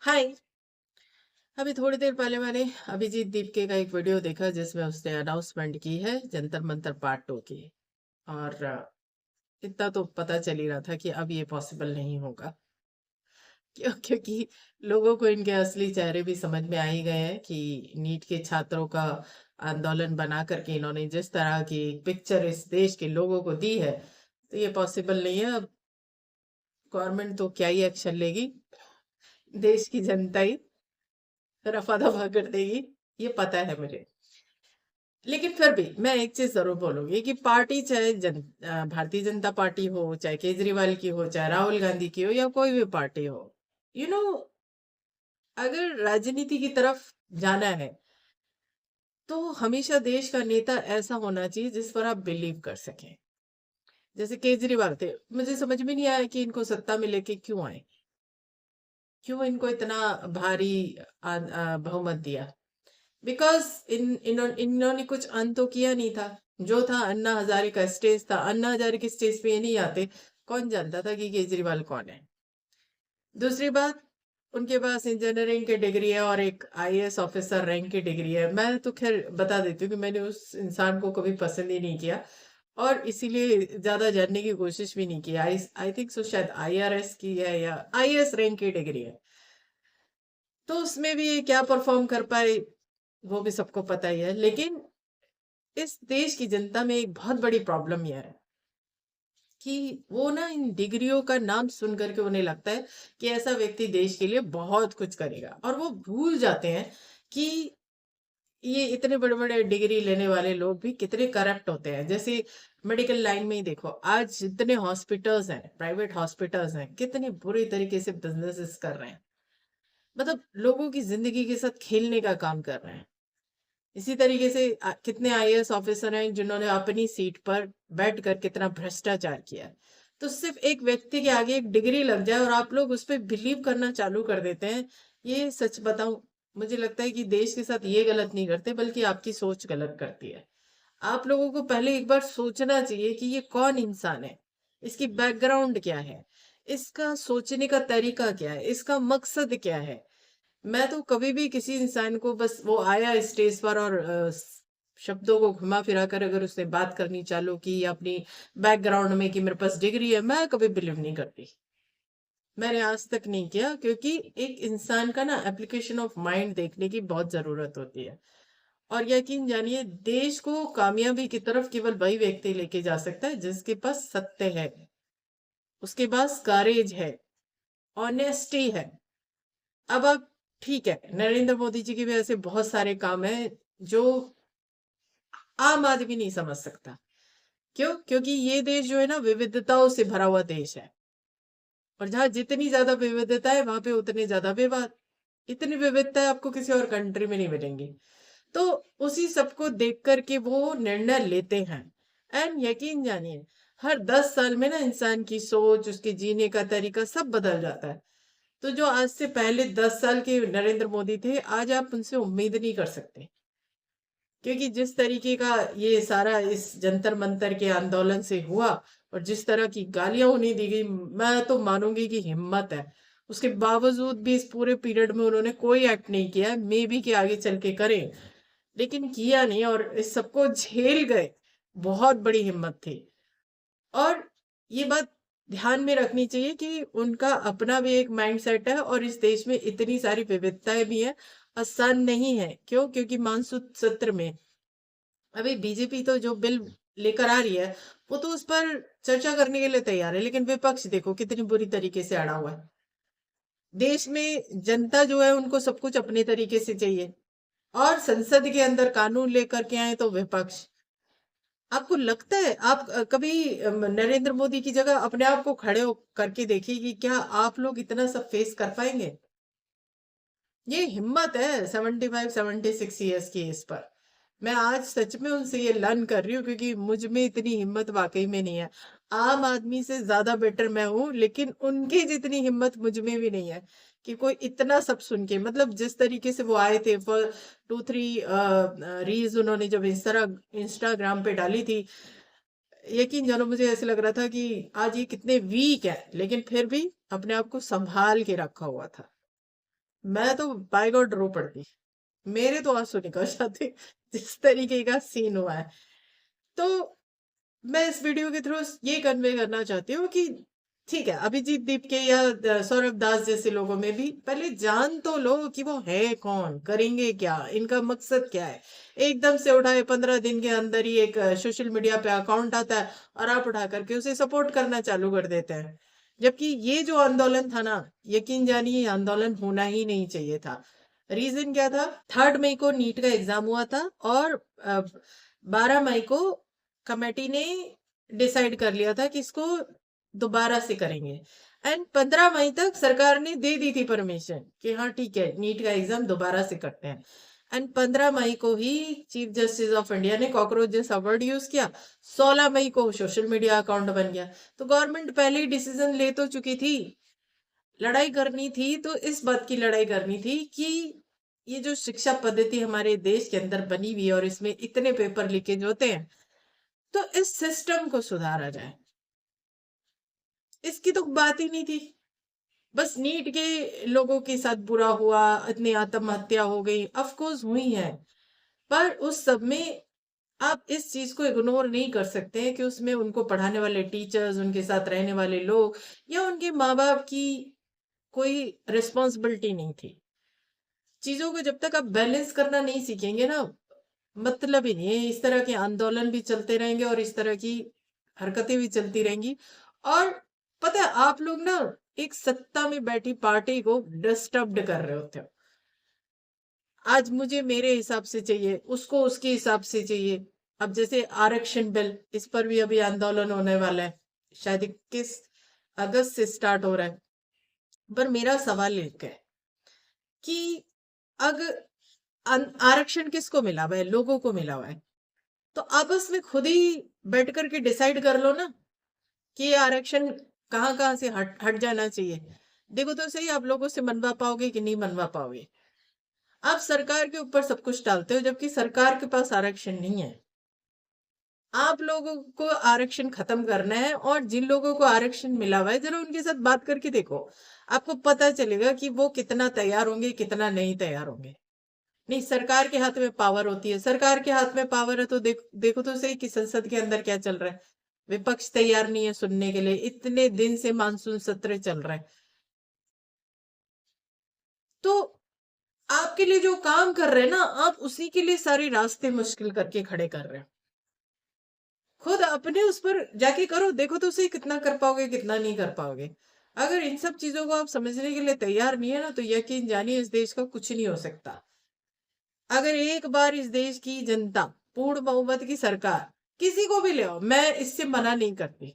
हाय। अभी थोड़ी देर पहले मैंने अभिजीत दीपके का एक वीडियो देखा जिसमें उसने अनाउंसमेंट की है जंतर मंतर पार्ट 2 की। और इतना तो पता चल ही रहा था कि अब ये पॉसिबल नहीं होगा। क्योंकि लोगों को इनके असली चेहरे भी समझ में आ ही गए हैं कि नीट के छात्रों का आंदोलन बना करके इन्होंने जिस तरह की पिक्चर इस देश के लोगों को दी है, तो ये पॉसिबल नहीं है। अब गवर्नमेंट तो क्या ही एक्शन लेगी, देश की जनता ही रफा दफा कर देगी, ये पता है मुझे। लेकिन फिर भी मैं एक चीज जरूर बोलूंगी कि पार्टी चाहे भारतीय जनता पार्टी हो, चाहे केजरीवाल की हो, चाहे राहुल गांधी की हो, या कोई भी पार्टी हो, यू नो अगर राजनीति की तरफ जाना है तो हमेशा देश का नेता ऐसा होना चाहिए जिस पर आप बिलीव कर सकें। जैसे केजरीवाल थे, मुझे समझ में नहीं आया कि इनको सत्ता में लेके क्यों आए, क्यों इनको इतना भारी बहुमत दिया। बिकॉज इन्होंने कुछ अन तो किया नहीं था। जो था अन्ना हजारे का स्टेज था, अन्ना हजारे के स्टेज पे ये नहीं आते, कौन जानता था कि केजरीवाल कौन है। दूसरी बात, उनके पास इंजीनियरिंग की डिग्री है और एक आईएएस ऑफिसर रैंक की डिग्री है। मैं तो खैर बता देती हूँ कि मैंने उस इंसान को कभी पसंद ही नहीं किया और इसीलिए ज्यादा जानने की कोशिश भी नहीं की। आई आई थिंक सो शायद आईआरएस की है या आईएएस रैंक की डिग्री है। तो उसमें भी ये क्या परफॉर्म कर पाए वो भी सबको पता ही है। लेकिन इस देश की जनता में एक बहुत बड़ी प्रॉब्लम यह है कि वो ना इन डिग्रियों का नाम सुन करके उन्हें लगता है कि ऐसा व्यक्ति देश के लिए बहुत कुछ करेगा, और वो भूल जाते हैं कि ये इतने बड़े बड़े डिग्री लेने वाले लोग भी कितने करप्ट होते हैं। जैसे मेडिकल लाइन में ही देखो, आज जितने हॉस्पिटल्स हैं, प्राइवेट हॉस्पिटल्स हैं, कितने बुरे तरीके से बिजनेसेस कर रहे हैं। मतलब लोगों की जिंदगी के साथ खेलने का काम कर रहे हैं। इसी तरीके से कितने आईएएस ऑफिसर हैं जिन्होंने अपनी सीट पर बैठकर कितना भ्रष्टाचार किया है। तो सिर्फ एक व्यक्ति के आगे एक डिग्री लग जाए और आप लोग उस पर बिलीव करना चालू कर देते हैं। ये सच बताऊं, मुझे लगता है कि देश के साथ ये गलत नहीं करते, बल्कि आपकी सोच गलत करती है। आप लोगों को पहले एक बार सोचना चाहिए कि ये कौन इंसान है, इसकी बैकग्राउंड क्या है, इसका सोचने का तरीका क्या है, इसका मकसद क्या है। मैं तो कभी भी किसी इंसान को बस वो आया स्टेज पर और शब्दों को घुमा फिरा कर अगर उसने बात करनी चालू की या अपनी बैकग्राउंड में कि मेरे पास डिग्री है, मैं कभी बिलीव नहीं करती। मैंने आज तक नहीं किया, क्योंकि एक इंसान का ना एप्लीकेशन ऑफ माइंड देखने की बहुत जरूरत होती है। और यकीन जानिए, देश को कामयाबी की तरफ केवल वही व्यक्ति लेके जा सकता है जिसके पास सत्य है, उसके पास करेज है, ऑनेस्टी है। अब आप, ठीक है, नरेंद्र मोदी जी की भी ऐसे बहुत सारे काम हैं जो आम आदमी नहीं समझ सकता। क्यों? क्योंकि ये देश जो है ना, विविधताओं से भरा हुआ देश है। और जहां जितनी ज्यादा विविधता है वहां पे उतने ज्यादा विवाद। इतनी विविधता आपको किसी और कंट्री में नहीं मिलेंगी। तो उसी सबको देख करके वो निर्णय लेते हैं। एंड यकीन जानिए, हर 10 साल में ना इंसान की सोच, उसके जीने का तरीका सब बदल जाता है। तो जो आज से पहले 10 साल के नरेंद्र मोदी थे, आज आप उनसे उम्मीद नहीं कर सकते। क्योंकि जिस तरीके का ये सारा इस जंतर मंतर के आंदोलन से हुआ और जिस तरह की गालियां उन्हें दी गई, मैं तो मानूंगी कि हिम्मत है। उसके बावजूद भी इस पूरे पीरियड में उन्होंने कोई एक्ट नहीं किया। मे बी के आगे चल के करें, लेकिन किया नहीं और इस सबको झेल गए। बहुत बड़ी हिम्मत थी। और ये बात ध्यान में रखनी चाहिए कि उनका अपना भी एक माइंडसेट है और इस देश में इतनी सारी विविधताएं भी हैं। आसान नहीं है। क्यों? क्योंकि मानसून सत्र में अभी बीजेपी तो जो बिल लेकर आ रही है, वो तो उस पर चर्चा करने के लिए तैयार है, लेकिन विपक्ष देखो कितनी बुरी तरीके से अड़ा हुआ है। देश में जनता जो है उनको सब कुछ अपने तरीके से चाहिए, और संसद के अंदर कानून लेकर के आए तो विपक्ष। आपको लगता है आप कभी नरेंद्र मोदी की जगह अपने आप को खड़े हो करके देखिए कि क्या आप लोग इतना सब फेस कर पाएंगे? ये हिम्मत है 75-76 ईयर्स की इस पर। मैं आज सच में उनसे ये लर्न कर रही हूँ, क्योंकि मुझ में इतनी हिम्मत वाकई में नहीं है। आम आदमी से ज्यादा बेटर मैं हूँ, लेकिन उनकी जितनी हिम्मत मुझ में भी नहीं है कि कोई इतना सब सुन के, मतलब जिस तरीके से वो आए थे फॉर 2-3 रील्स उन्होंने जब इंस्टाग्राम पे डाली थी, यकीन जानो मुझे ऐसे लग रहा था कि आज ये कितने वीक है, लेकिन फिर भी अपने आप को संभाल के रखा हुआ था। मैं तो बाय गॉड रो पड़ती, मेरे तो आंसू निकल जाते जिस तरीके का सीन हुआ है। तो मैं इस वीडियो के थ्रू ये कन्वे करना चाहती हूँ कि ठीक है, अभिजीत दीप के या सौरभ दास जैसे लोगों में भी पहले जान तो लो कि वो है कौन, करेंगे क्या, इनका मकसद क्या है। एकदम से उठाए 15 दिन के अंदर ही एक सोशल मीडिया पे अकाउंट आता है और आप उठा करके उसे सपोर्ट करना चालू कर देते हैं। जबकि ये जो आंदोलन था ना, यकीन जानिए ये आंदोलन होना ही नहीं चाहिए था। रीजन क्या था? 3 मई को नीट का एग्जाम हुआ था और 12 मई को कमेटी ने डिसाइड कर लिया था कि इसको दोबारा से करेंगे। एंड 15 मई तक सरकार ने दे दी थी परमिशन कि हाँ ठीक है, नीट का एग्जाम दोबारा से करते हैं। एंड 15 मई को ही चीफ जस्टिस ऑफ इंडिया ने कॉकरोच जैसा वर्ड यूज किया। 16 मई को सोशल मीडिया अकाउंट बन गया। तो गवर्नमेंट पहले ही डिसीजन ले तो चुकी थी। लड़ाई करनी थी तो इस बात की लड़ाई करनी थी कि ये जो शिक्षा पद्धति हमारे देश के अंदर बनी हुई है और इसमें इतने पेपर लीकेज होते हैं, तो इस सिस्टम को सुधारा जाए। इसकी तो बात ही नहीं थी। बस नीट के लोगों के साथ बुरा हुआ, इतनी आत्महत्या हो गई, ऑफ कोर्स हुई है, पर उस सब में आप इस चीज को इग्नोर नहीं कर सकते हैं कि उसमें उनको पढ़ाने वाले टीचर्स, उनके साथ रहने वाले लोग या उनके माँ बाप की कोई रिस्पॉन्सिबिलिटी नहीं थी। चीजों को जब तक आप बैलेंस करना नहीं सीखेंगे ना, मतलब ही नहीं है। इस तरह के आंदोलन भी चलते रहेंगे और इस तरह की हरकतें भी चलती रहेंगी। और पता है, आप लोग ना एक सत्ता में बैठी पार्टी को डिस्टर्ब कर रहे होते हो। आज मुझे मेरे हिसाब से चाहिए, उसको उसके हिसाब से चाहिए। अब जैसे आरक्षण बिल, इस पर भी अभी आंदोलन होने वाला है, शायद 21 अगस्त से स्टार्ट हो रहा है। पर मेरा सवाल एक है कि अगर आरक्षण किसको मिला हुआ है? लोगों को मिला हुआ है। तो आपस में खुद ही बैठ करके डिसाइड कर लो ना कि ये आरक्षण कहाँ कहाँ से हट हट जाना चाहिए। देखो तो सही, आप लोगों से मनवा पाओगे कि नहीं मनवा पाओगे? आप सरकार के ऊपर सब कुछ डालते हो, जबकि सरकार के पास आरक्षण नहीं है। आप लोगों को आरक्षण खत्म करना है और जिन लोगों को आरक्षण मिला हुआ है, जरा उनके साथ बात करके देखो। आपको पता चलेगा कि वो कितना तैयार होंगे, कितना नहीं तैयार होंगे। नहीं, सरकार के हाथ में पावर होती है। सरकार के हाथ में पावर है तो देखो तो सही कि संसद के अंदर क्या चल रहा है। विपक्ष तैयार नहीं है सुनने के लिए। इतने दिन से मानसून सत्र चल रहा है। तो आपके लिए जो काम कर रहे हैं ना, आप उसी के लिए सारे रास्ते मुश्किल करके खड़े कर रहे हैं। खुद अपने उस पर जाके करो, देखो तो सही कितना कर पाओगे, कितना नहीं कर पाओगे। अगर इन सब चीजों को आप समझने के लिए तैयार नहीं है ना, तो यकीन जानिए इस देश का कुछ नहीं हो सकता। अगर एक बार इस देश की जनता, पूर्ण बहुमत की सरकार, किसी को भी ले आओ, मैं इससे मना नहीं करती।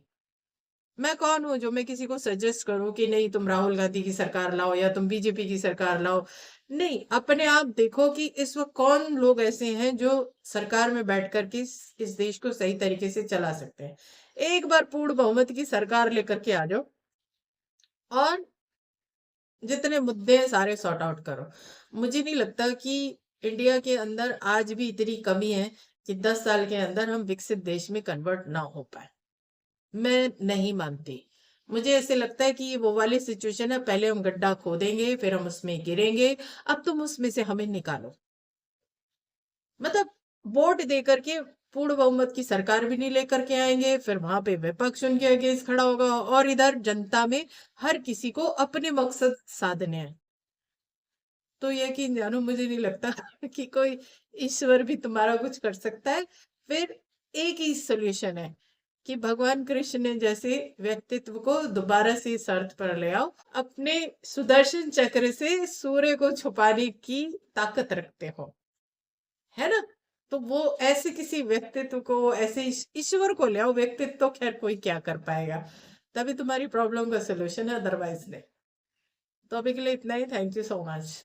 मैं कौन हूं जो मैं किसी को सजेस्ट करूं कि नहीं तुम राहुल गांधी की सरकार लाओ या तुम बीजेपी की सरकार लाओ। नहीं, अपने आप देखो कि इस वक्त कौन लोग ऐसे हैं जो सरकार में बैठ कर के इस देश को सही तरीके से चला सकते हैं। एक बार पूर्ण बहुमत की सरकार लेकर के आ जाओ और जितने मुद्दे हैं सारे सॉर्ट आउट करो। मुझे नहीं लगता कि इंडिया के अंदर आज भी इतनी कमी है कि 10 साल के अंदर हम विकसित देश में कन्वर्ट ना हो पाए। मैं नहीं मानती। मुझे ऐसे लगता है कि ये वो वाली सिचुएशन है, पहले हम गड्ढा खोदेंगे फिर हम उसमें गिरेंगे, अब तुम उसमें से हमें निकालो। मतलब वोट दे करके पूर्ण बहुमत की सरकार भी नहीं लेकर के आएंगे, फिर वहां पे विपक्ष उनके अगेंस्ट खड़ा होगा और इधर जनता में हर किसी को अपने मकसद साधने हैं। तो यकीन जानो, मुझे नहीं लगता कि कोई ईश्वर भी तुम्हारा कुछ कर सकता है। फिर एक ही सोल्यूशन है कि भगवान कृष्ण जैसे व्यक्तित्व को दोबारा से इस अर्थ पर ले आओ। अपने सुदर्शन चक्र से सूर्य को छुपाने की ताकत रखते हो, है ना? तो वो ऐसे किसी व्यक्तित्व को, ऐसे ईश्वर को ले आओ। व्यक्तित्व तो खैर कोई क्या कर पाएगा, तभी तुम्हारी प्रॉब्लम का सोल्यूशन है, अदरवाइज नहीं। तो अभी के लिए इतना ही। Thank you so much.